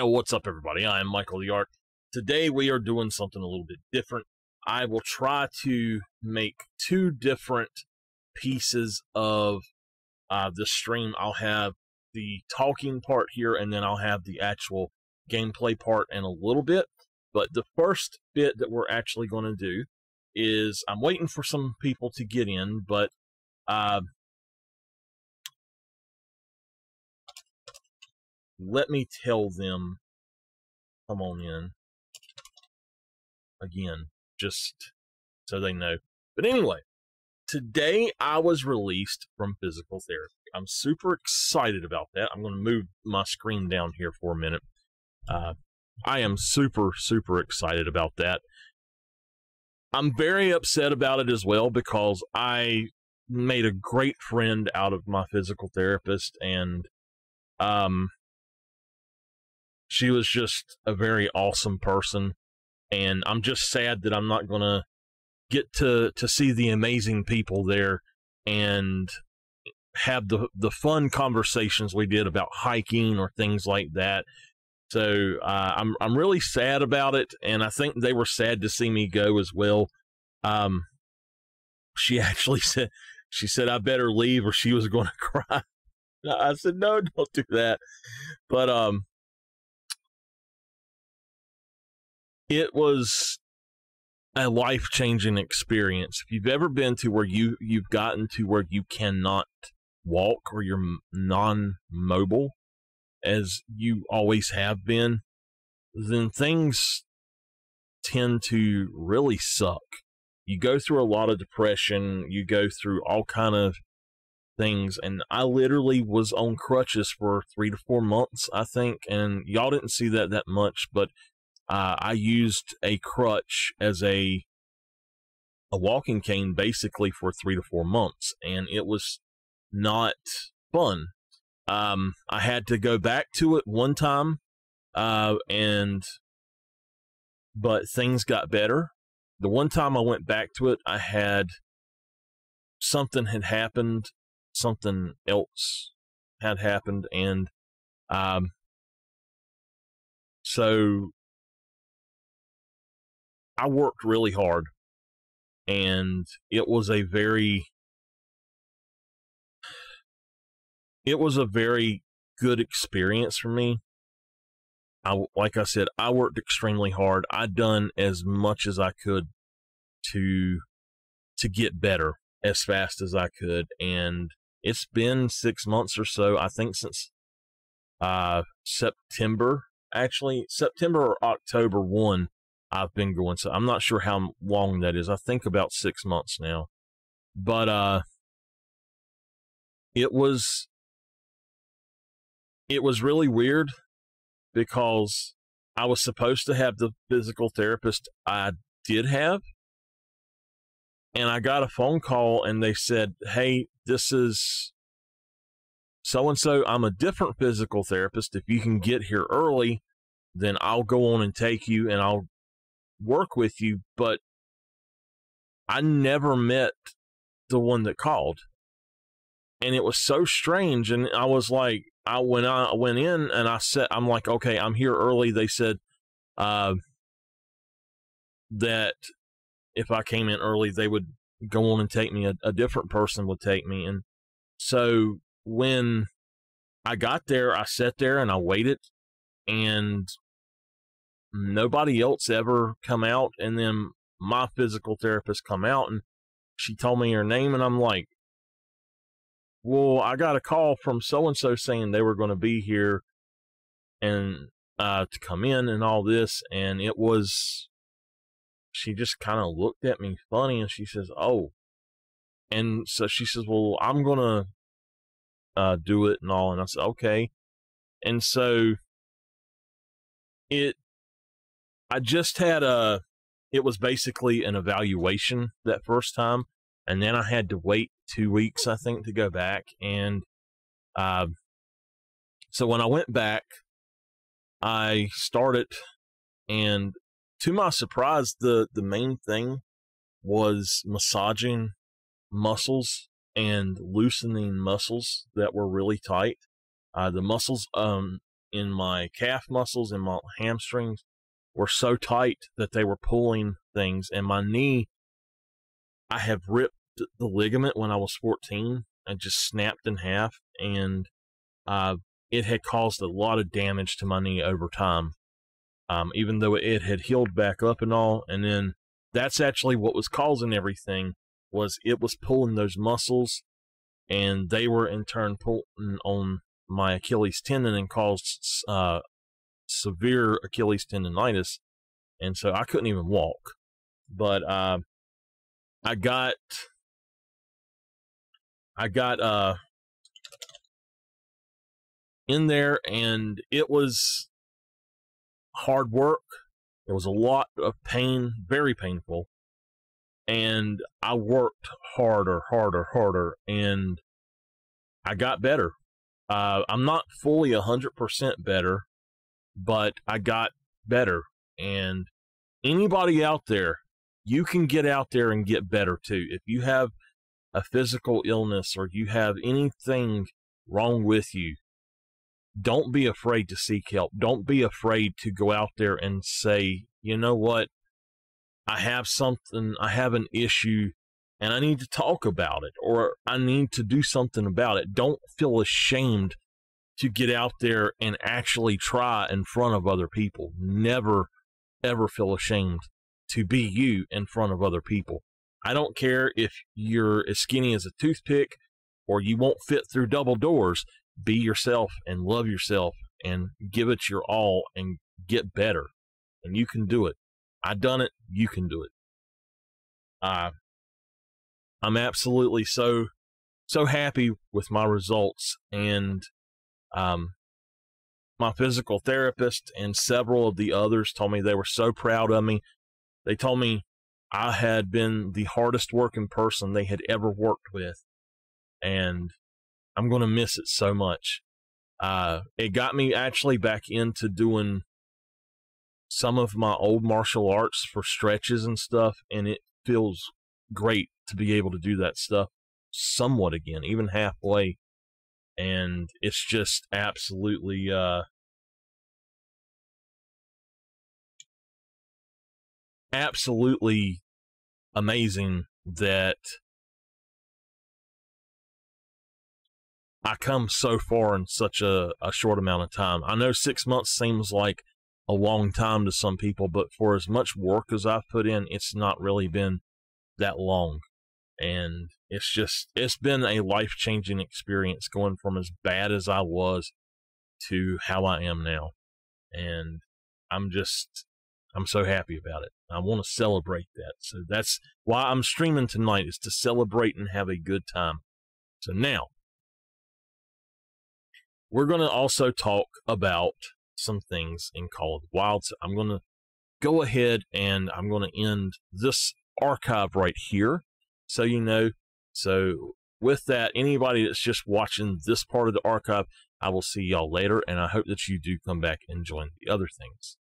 What's up, everybody? I am Michael the Art. Today we are doing something a little bit different. I will try to make two different pieces of the stream. I'll have the talking part here, and then I'll have the actual gameplay part in a little bit. But the first bit that we're actually going to do is, I'm waiting for some people to get in, but let me tell them, come on in again, just so they know. But anyway, today I was released from physical therapy. I'm super excited about that. I'm going to move my screen down here for a minute. I am super excited about that. I'm very upset about it as well, because I made a great friend out of my physical therapist, and she was just a very awesome person, and I'm just sad that I'm not going to get to see the amazing people there and have the fun conversations we did about hiking or things like that. So I'm really sad about it, and I think they were sad to see me go as well. She actually said, I better leave or she was going to cry. I said, no, don't do that. But it was a life-changing experience. If you've ever been to where you've gotten to where you cannot walk, or you're non-mobile, as you always have been, then things tend to really suck. You go through a lot of depression, you go through all kind of things, and I literally was on crutches for 3 to 4 months, I think, and y'all didn't see that much, but I used a crutch as a walking cane basically for 3 to 4 months, and it was not fun. I had to go back to it one time, but things got better. The one time I went back to it, something had happened, something else had happened, and so I worked really hard, and it was a very good experience for me. Like I said, I worked extremely hard. I done as much as I could to get better as fast as I could, and it's been 6 months or so, I think, since September or October 1, I've been going. So I'm not sure how long that is. I think about 6 months now. But it was really weird, because I was supposed to have the physical therapist I did have, and I got a phone call and they said, hey, this is so-and-so. I'm a different physical therapist. If you can get here early, then I'll go on and take you and I'll work with you. But I never met the one that called, and it was so strange. And I was like, when I went in and I'm like, okay, I'm here early. They said that if I came in early, they would go on and take me. A different person would take me. And so when I got there, I sat there and I waited, and nobody else ever come out. And then my physical therapist come out, and she told me her name, and I'm like, well, I got a call from so-and-so saying they were going to be here and to come in and all this. And she just kind of looked at me funny, and she says, oh. And so she says, well, I'm going to do it and all. And I said, okay. And so it was basically an evaluation that first time. And then I had to wait 2 weeks, I think, to go back. And so when I went back, I started, and to my surprise, the main thing was massaging muscles and loosening muscles that were really tight. The muscles in my calf muscles and my hamstrings were so tight that they were pulling things. And my knee, I have ripped the ligament when I was 14. I just snapped in half, and it had caused a lot of damage to my knee over time, even though it had healed back up and all. And then that's actually what was causing everything, was it was pulling those muscles, and they were in turn pulling on my Achilles tendon and caused severe Achilles tendonitis. And so I couldn't even walk. But I got in there, and it was hard work. It was a lot of pain, very painful. And I worked harder, and I got better. I'm not fully 100% better, but I got better. And anybody out there, you can get out there and get better too. If you have a physical illness or you have anything wrong with you, don't be afraid to seek help. Don't be afraid to go out there and say, you know what, I have something, I have an issue, and I need to talk about it, or I need to do something about it. Don't feel ashamed to get out there and actually try in front of other people. Never, ever feel ashamed to be you in front of other people. I don't care if you're as skinny as a toothpick or you won't fit through double doors. Be yourself and love yourself and give it your all and get better. And you can do it. I done it. You can do it. I'm absolutely so happy with my results, and my physical therapist and several of the others told me they were so proud of me. They told me I had been the hardest working person they had ever worked with, and I'm going to miss it so much. It got me actually back into doing some of my old martial arts for stretches and stuff, and it feels great to be able to do that stuff somewhat again, even halfway. And it's just absolutely amazing that I come so far in such a short amount of time. I know 6 months seems like a long time to some people, but for as much work as I've put in, it's not really been that long. And it's been a life-changing experience, going from as bad as I was to how I am now. And I'm so happy about it. I want to celebrate that. So that's why I'm streaming tonight, is to celebrate and have a good time. So now, we're going to also talk about some things in Call of the Wild. So I'm going to go ahead and I'm going to end this archive right here, so you know. So with that, anybody that's just watching this part of the archive, I will see y'all later, and I hope that you do come back and join the other things.